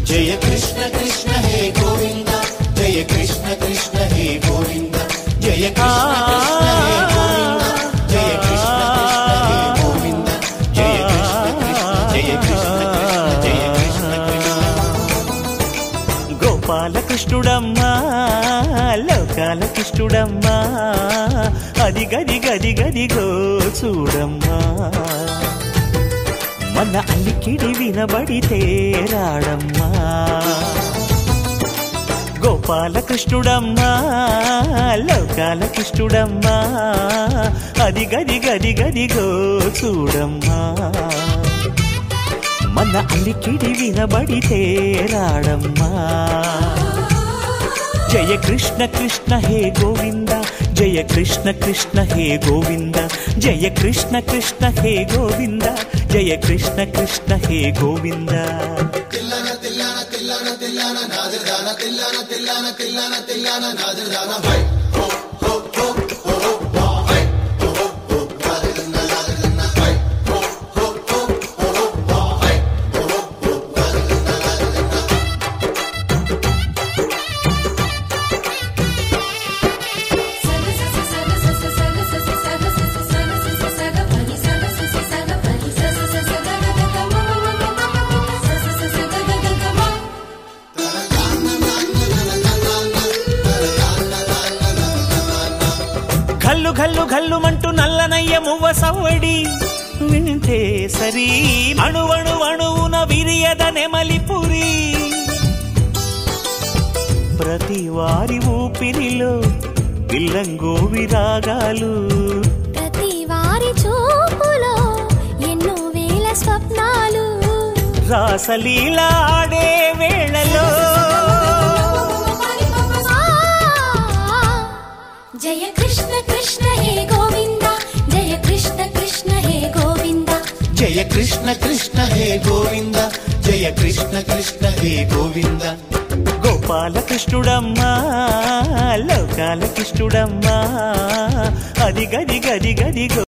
जय कृष्ण कृष्ण हे गोविंद जय कृष्ण कृष्ण हे गोविंद जय कृष्ण कृष्ण हे गोविंद जय कृष्ण कृष्ण हे गोविंद जय कृष्ण जय कृष्ण गोपाल कृष्णुडम्मा लोकाल कृष्णुडम्मा अदि गदि गदि गदि गो चूडम्मा मन अल्लिकिडि विनबडिते राडम्मा गोपाल कृष्णुडम्मा लोकाल कृष्णुडम्मा अदि गदि गदि गदि गो चूडम्मा मन अल्लिकिडि विनबडिते राडम्मा जय कृष्ण कृष्ण हे गोविंद जय कृष्ण कृष्ण हे गोविंद जय कृष्ण कृष्ण हे गोविंद जय कृष्ण कृष्ण हे गोविंद तिल्लाना तिल्लाना तिल्लाना तिल्लाना नादरदाना तिल्लाना तिल्लाना तिल्लाना तिल्लाना नादरदाना भाई हो हो हो हो हो भाई हो हो हो नादरदाना नादरदाना भाई हो हो हो हो हो भाई हो हो हो नादरदाना घल्लु घल्लु घल्लु मंटू नल्लनय्य मुव्व सव्वडी विंटे सरी अणु अणु अणुवुन विरियद नेमलिपुरी प्रति वारी ऊपिरिलो विल्लंगो विरागालु प्रति वारी चूपुलो एन्नो वेल स्वप्नालु रासलीला आडे वेळलो जय कृष्ण कृष्ण हे गोविंद जय कृष्ण कृष्ण हे गोविंद जय कृष्ण कृष्ण हे गोविंद जय कृष्ण कृष्ण हे गोविंद गोपाल कृष्णुडम्मा लोकाल कृष्णुडम्मा अदि गदि गदि गदि गो